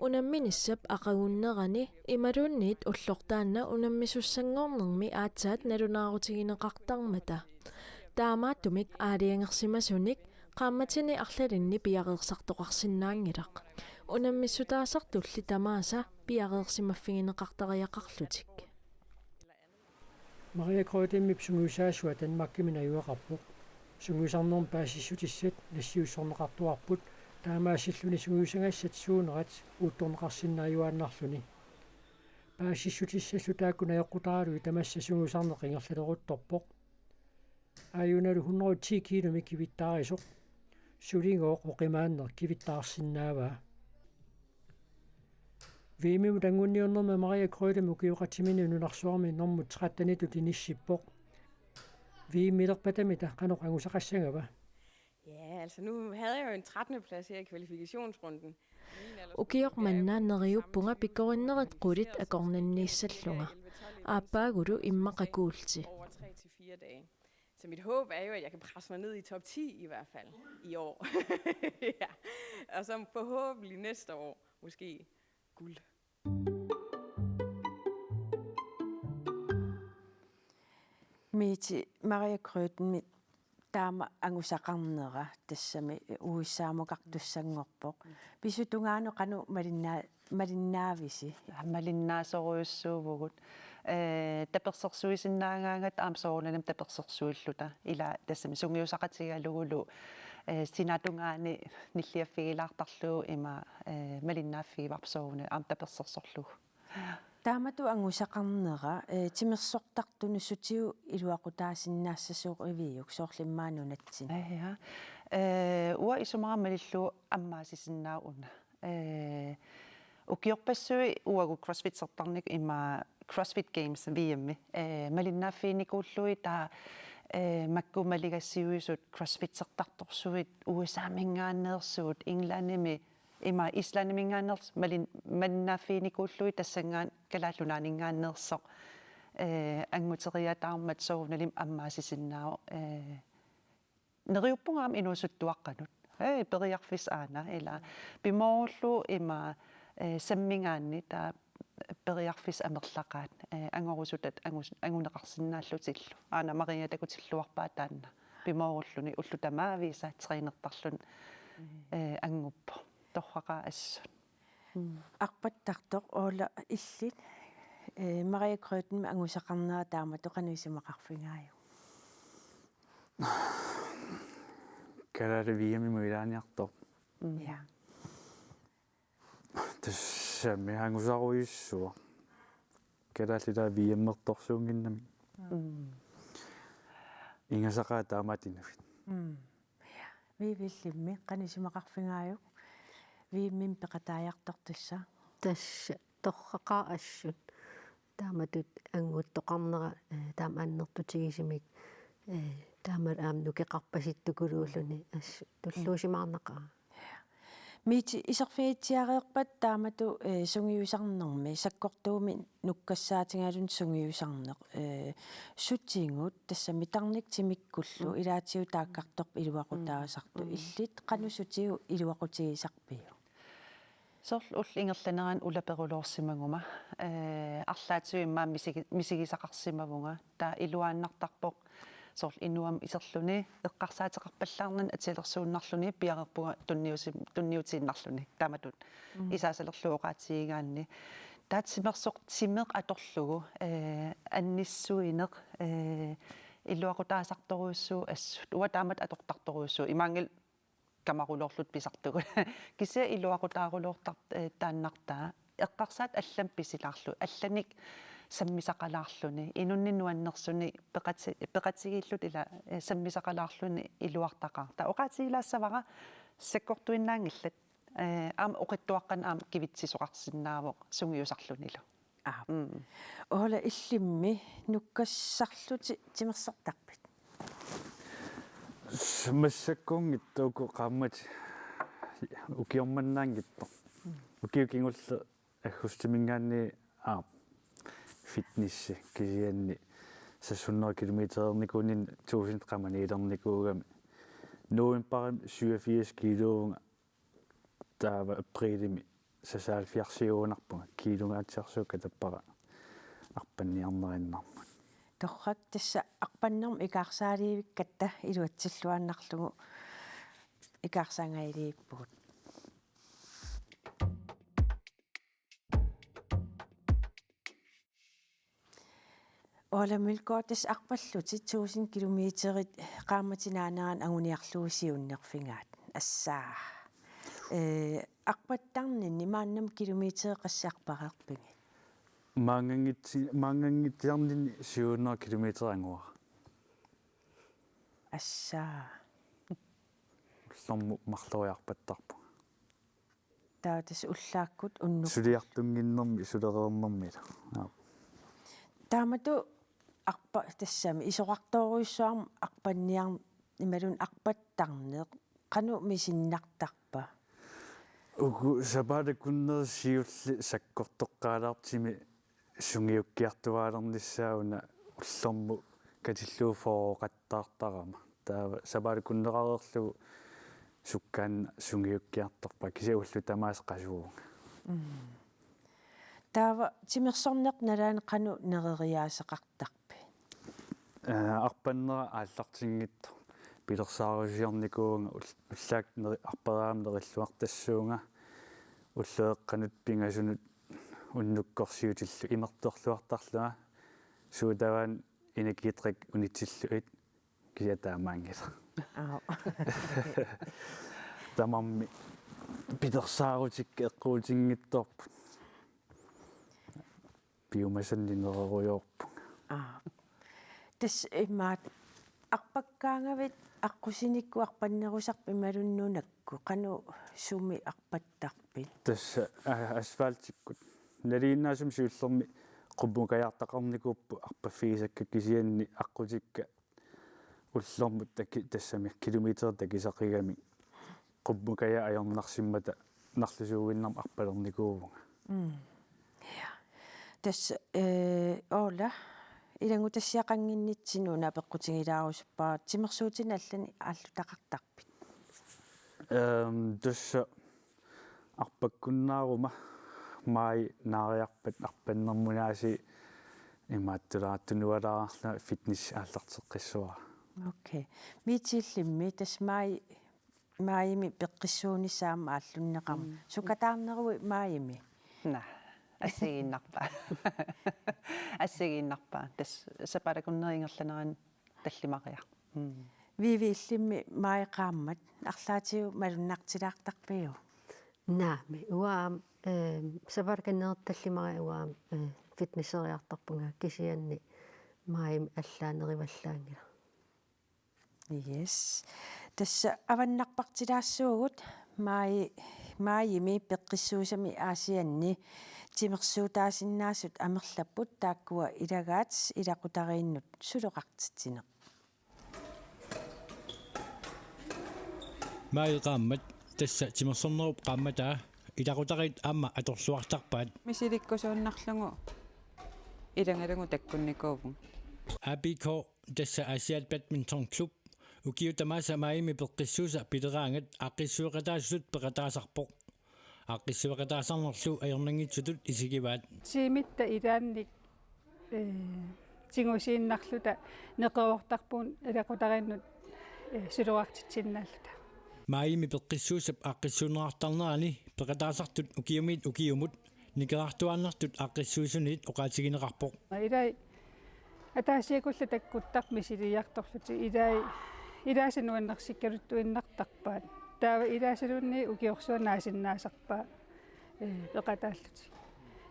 unamminissap aqagunnerani imalunniit ullortaanna unammisussanngornermi aatsaat nalunaarutigineqartarmata taamaattumik aaliangersimasunik qaammatini arlalinni piareersartoqarsinnaangilaq unammissutaasartulli tamaasa piareersimaffigineqartariaqarlutik Maria Krøten mipsunguusaasua Danmarkkimin ajuaqarpoq sunguusarnerm paasissutissat nassiussorneqartuarput taamaasilluni sunguusangassat suunerat uuttorneqarsinnaajuaannarluni paasissutissаллу тааккуна яққутаралуи тамасса сунгусарнеқингерлалерутторпоқ аюнаlu 110 киломи кивиттаарисоқ сулингоо оқимааннер кивиттаарсинааваа вимиму тангунниорнерма Maria Krøten мукиоқатимини нунарсуарми нормут 13 тинissippoq вимилерпатамита қанеқ ангусақассангава Ja, altså nu havde jeg jo en 13. plads her i kvalifikationsrunden. ukiormannaaneriuppunga pikorinneret qulit akornanniissallunga aapaagulu immaqakuulti Over 3 til 4 dage. Så mit håb er jo, at jeg kan presse mig ned i top 10 i hvert fald i år. Ja. Og så forhåbentlig næste år måske guld. Miti Maria Krøten mit taama angusaqarnera tassami uissaamuqartussangorpoq pisutungaanu qanu malinnaavisi малиннаасоруйуссуугут таперсерсуисиннаагаангат аамсоорунанам таперсерсуиллута ила тассами сунгиусақатигалугулу синатунгаани ниллиаффигилаартарлуу има малиннааффигиварпсооруна аам таперсерсорлуг таамату ангусақарнера тимерсортартуну сутиу илуақутаасиннаассасууқ ивиук соорлиммаанунатсин я уа исумарамалиллу аммаасисиннаауна ukiorpassui uagu CrossFit-sertarnik ima CrossFit Games viimmi malinnaaffiinikуулlui taa маккумалигассиуисут CrossFit-сертарторсуит USA-мингааннеерсуут Ингланими има Исландимингааннерс малиннааффиникууллуи тассангаан калааллунаанинггааннеерсоқ ангутериатаармат соорналим аммаасисиннао нериуппунгаам инуусуттуаққанут периарфис аана ила пимоорлу има саммингаанни таа периарфис амерлақаат ангорусутат ангунеқарсинааллутиллу аана мария такутиллуарпаа таанна пимоорлуни уллутамаависа тренертарлун ангуппо торрақаа ассут арпаттартоқ oola иллит Maria Krøten angusaqarnera taama toqanuisimaqarfingaaju Kalale viami muilaaniartor ja тассами ангусаруйуссуа калаллила виаммерторсуунгиннами ингасақаа таамаатиннавит ja вивиллимми qanisimmaqarfingaaju viimmim peqataajartortussa тасса торрақаа ассут тааматут ангуттоқарнера таама аннертутигисимик таамат аам нукеқарпаситтукулууллуни ассу туллуусимаарнақаа мити исерфиитсиареерпат таамату сунгиусарнерми саккортууми нуккассаатингалун сунгиусарнеқ сутингут тассами тарник тимиккуллу илаатиу тааккарторп илуақутаасарту иллит qanusutigu илуақутигисарпиу сорл уллингерланеран улаперулоорсимагума арлаатсуи иммаа мисигисақарсимавунга таа илуааннартарпоқ сорл инуам исерлүни эққарсаатеқарпаллаарнан атилерсууннарлүни пиарерпуга тунниутииннарлүни тааматут исаасалерлуоқаатигигаанни таатсимерсоқ тимеқ аторлугу анниссуинеқ илуақутаасарторуйуссуу ассут уа таамат атортарторуйуссуу имаангил камарулоорлут писартугу кися илуақутаарулоортар тааннартаа эққарсаат аллам писилаарлу алланик саммисақалаарлүни инуннинуаннерсуни пеқатигииллут ила саммисақалаарлүни илуартақар та оqaатигилаассавара саккортуиннаангиллат аама оқиттуаққан аама кивитсисоқарсинаавоқ сунгиусарлунилу oola illimmi nukkassarluti timersartarpit массаккуунгиттууку qaammat укиорманнаангитто укиукингулле аггустимингаанни фитнесси кисианни сассуннера километерникунин 1000 qamaniilernikуугами ноемпарим 87 килоунга таава априлими сасаалфиарсиуунарпунга килогаатсиарсуука таппара арпанниарнериннарма торрак тасса арпаннерм икаарсаалиивиккатта илуатсиллуааннарлугу икаарсаангаилииппут Olamilkoortis arpalluti 1000 kilometerit qaammatinaanеран агуниарлуусиуннерфингаат ассаа арпаттарнинни мааннам километер qassiarpareerpingi маангангитсиарнини 700 километер ангуа ассаа ломму марлуиарпаттарпу таатас уллааккут уннук сулиартунгиннэрми сулереернэрмила таамату арпа тассами исоқартооруйссуарм арпанниар ималун арпаттарнеқ қану мисиннартарпа угу сабаада куннерсиулли саккортоққаалаартими сунгиуккиартуаалерниссауна уллэрму катиллууфооқаттаартарама таава сабаада куннерареерлугу суккаанна сунгиуккиарторпа кисауллу тамаас қасуунга таава тимерсорнеқ налаан қану нерериаасеқартарпи арпаннера ааллартингитто пилерсаарусиарникуунга уллаак арпараам нериллуартассуунга уллуэққанут пингасунут уннуккорсиутиллу имерторлуартарлуа суутаваан инакиитрак унитсиллуит кисатаамаангила тамамми пилерсаарутикка эққуутингитторпу биомасаннинеруйорпу тас имаат арпаккаангавит аққусиникку арпаннерусарпи малуннунакку қану суми арпаттарпит тас асфальтиккут налииннаасум сууллерми qubbukajartaqarnikuuppu arpaffigisakka kisianni аққутикка уллормут тассами километр такисақигами qubmukaya ajornarsimmata нарлусууиннарм арпалерникуувнга ja тас oola илангу тассиақангиннитсинуна пеққутигилаарусуппаа тимерсуутина аллани ааллутақартарпит тасса арпаккуннаарума маи наариарпат арпаннэрмунааси имааттулаартунуалаарла фитнес ааллартеққиссуара окей митииллимми тас маими пеққиссуунissaама ааллуннеқарма сукатаарнеруи маими на ассигииннарпаа тас сапалакуннерингерланеран таллимариа вивииллимми маиқааммат арлаатиу малуннартилаартарпиу наами уаам сапалаканнерталлимари уаам фитнесериартарпунга кисианни маим аллаанериваллаангила yes тасса аваннарпартилаассуугут маими пеққиссуусами аасианни тимерсуутаасиннаасут амерлаппут тааккуа илагаат илақутарииннут сулеқартитсинеқ маиqaammat тасса тимерсорнеруп qaammatаа илақутарит аама аторлуартарпаат мисиликкусууннарлугу илангалугу таккунникууву абико тасса асиат бадминтон клуб укиутамааса маими пеққиссууса пилераангат аққиссуеқатаассут пеқатаасарпоқ аққиссуеқатаасарнерлу аернангитсутут исигиваат симитта илаанник тингусииннарлута неқеортарпуун илақутарииннут сулуартитсиннааллута маими пеққиссуусап аққиссуунеартарнерани пеқатаасартут укиумут никеартуаннартут аққиссуусунит оқаатигинеқарпоқ илай атаасиакулла таккуттар мисилиарторлути илаасинуаннерсиккалуттуиннартарпаат таава илаасалуунни укиорсуанаасиннаасарпаа пеқатааллути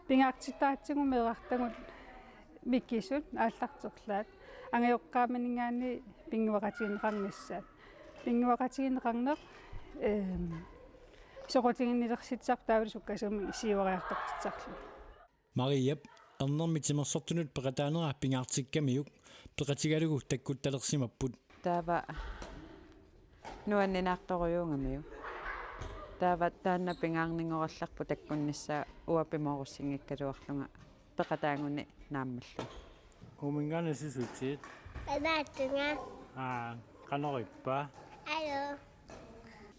пингаартиттаатсигу меэартагут миккисут ааллартерлаат ангиоққааманингаани пингуақатигинеқарниссаат пингуақатигинеқарнеқ соқотигиннилерситсар таавали суккасуми сиуариартортитсарлу мариап эрнэрми тимерсортунут пеқатаанераа пингаартиккамиук пеқатигалугу таккутталерсимаппут таава нуаннинаарторюунгамиу таава таанна пингаарнингоралларпу таккуннissaа уапимооруссингиккалуарлунга пеқатаангуни нааммаллу умингана сисутсиит панаатунга канориппа алло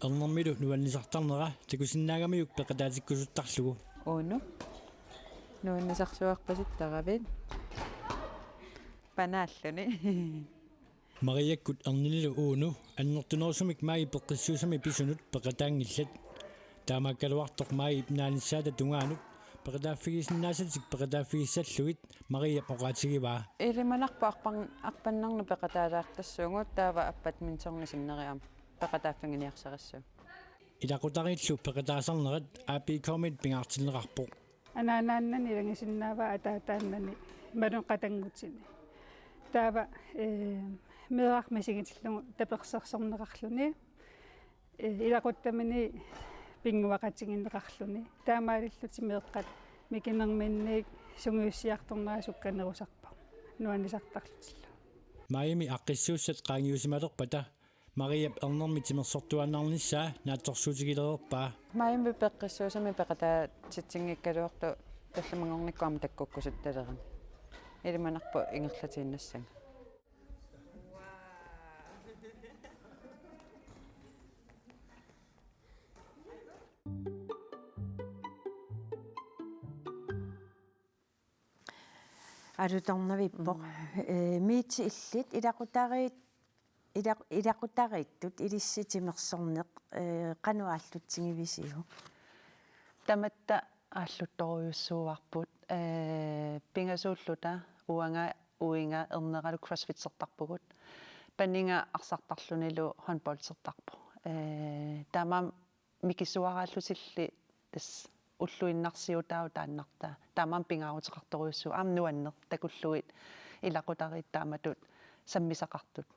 эрнэрмилу нуаннисартарнера такусиннаагамиук пеқатаатиккусуттарлугу оону нуаннисарсуарпаситтаравит панааллуни мариаккут эрнилу ууну аннертунерусумик маи пеққиссуусами писунут пеқатаангиллат таамааккалуартоқ маи ипнааниссаата тунгаанут пеқатааффигисиннаасатик пеқатааффигиссаллугит мариап оқаатигиваа илиманарпа арпаннарну пеқатаалаартассуугут таава аппатминторни синнериам пеқатааффигиниарсариссуу илақутариллу пеқатаасарнерат аапикомит пингаартилнеқарпоқ анааннааннани илагисиннаава атаатааннани малун қатангутсини таава меэрах масигитиллугу таперсерсорнеқарлуни илақуттамини пингуақатигиннеқарлуни таамаалиллути меэққат микинерминник сунгиуссиарторнера сукканерусарпа нуаннисартарлутиллу маими аққиссууссат qaangiusimalerpata мариап эрнэрми тимерсортуаннарниссаа наатсорсуутигилерерпаа маими пеққиссуусами пеқатаа титсингиккалуарту талламангорниккуама таккуккусутталеран илиманарпу ингерлатииннассага алуторнавиппоқ миити иллит илақутарииттут илисситимерсорнеқ қануааллутсигивисиу таматта ааллутторуйуссууарпут пингасууллута уанга уинга эрнералу кроссфитсертарпугут паннинга арсартарлунилу хонболсертарпу тамам микисуарааллутилли тас уллуиннарсиутаау тааннартаа таамам пингаарутеқарторуйуссуу нуаннер такуллуит илақутариит тааматут саммисақартут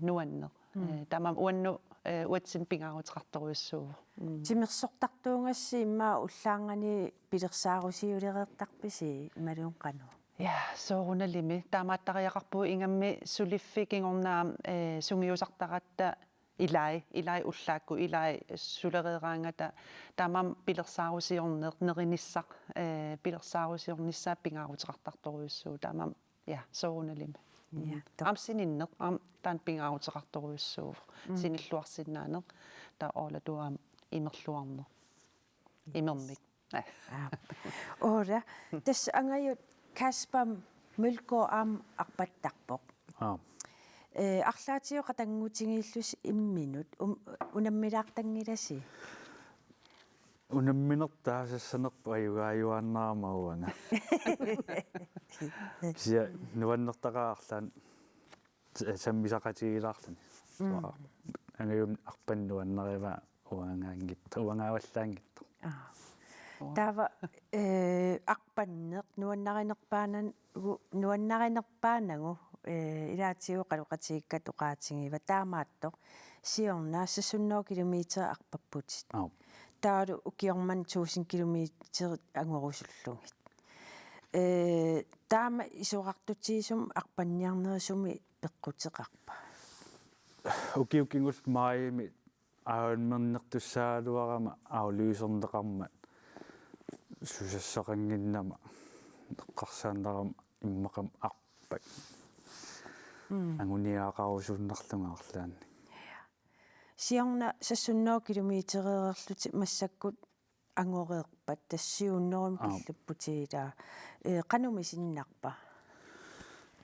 нуаннер таамам уанну уатсин пингаарутеқарторуйуссуу тимерсортартуунgassi иммаа уллаангани пилерсаарусиулереэртарписи малуун қану Ja, soorunalimi taamaattariaqarpu ingammi suliffikingornaam sungiusartaqatta ilai ullaakku ilai sulereeraangata taamam pilersaarusiorneq nerinissaq pilersaarusiornissaa pingaaruteqartartoruussuu taamam ja soorunalimi am sininneq am taan pingaaruteqartoruussuu sinilluarsinnaaneq taa oolatuam imerluarneq imermik ora tas angayut Kasper Mølgaard am arpattarpoq арлаатио qatangutigiillus imminut unammilaartangilasi унамминертаасассанерпу аюгааюааннарамауанга кися нуаннертақаарлаан саммисақатигилаарлани ангиум арпаннуаннерива уангаангитта уангааваллаангитта тава арпаннеқ нуаннариnerpaanagу илаатиу қалуқатигикка тоқаатингива таамааттоқ сиорнаа 600 километр арпаппутит таалу укиорман 1000 километр ангорусуллугит таама исоқартутиисум арпанниарнерисуми пеққутеқарпа укиукингус маими аанмернертуссаалуарама аулуисернеқарма сусассақангиннама эққарсааннарам иммақам арпак ангуниаақарусуннарлунгаарлаани сиорна 600 километреерлути массаккут ангореерпат тассиуннерум киллуппутиилаа qanumi sinnaarpa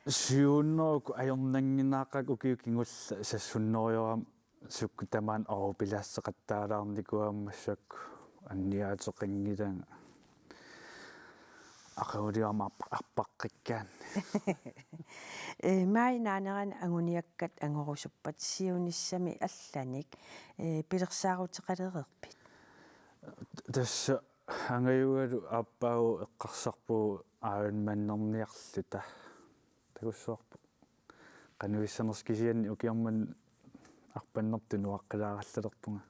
сиуннеруку аёрнангинааққак укиукингулла сассуннериорам сукку тамаан орупилаассеқаттаалаарникуаммассакку анниаатеқангилаanga ақаулиама арпаққиккаан маинаанеран агуниаккат ангорусуппат сиуниссами алланик пилерсаарутеқалерерпит тасса ангаюгалу аппаагу эққарсарпуу аанманнерниарлута тагуссуарпу кануиссанерскисианни укиорман арпаннерту нуаққилаараллалерпунга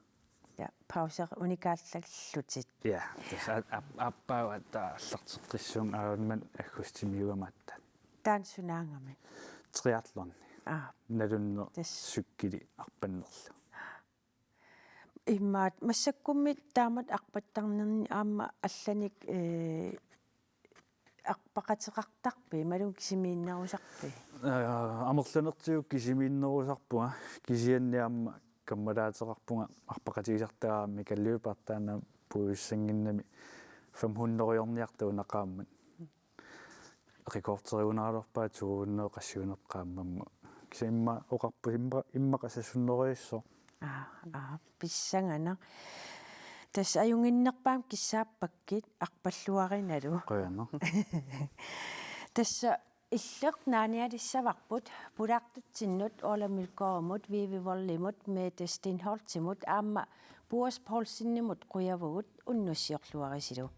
ja pauser unikaallallutit ja tassa аппаагу аллартеққиссуун аанман аггустимиугамаатта таан сунаангами триатлон налуннер суккили арпаннерлу иммаат массаккуммит таамат арпаттарнерни аама алланик арпақатеқартарпи малун кисимииннерусарпи амерланертиук кисимииннерусарпуга кисианниаама каммалаатеқарпунга арпақатигисартараами каллиупартаана пуиссангиннами 500 нақааммат рекордтериунааралерпаа тууннеэ қассуунеққааммамма кисимма оқарпу иммақасассуннерииссо писсангана тас аюнгиннерпаам киссааппаккит арпаллуариналу қояна тасса иллеқ нааниалиссаварпут пулаартутсиннут оламилкоормут вививорлимут метестинхортимут аама Boris Poulsenimut quyavugut unnussiorluarisilu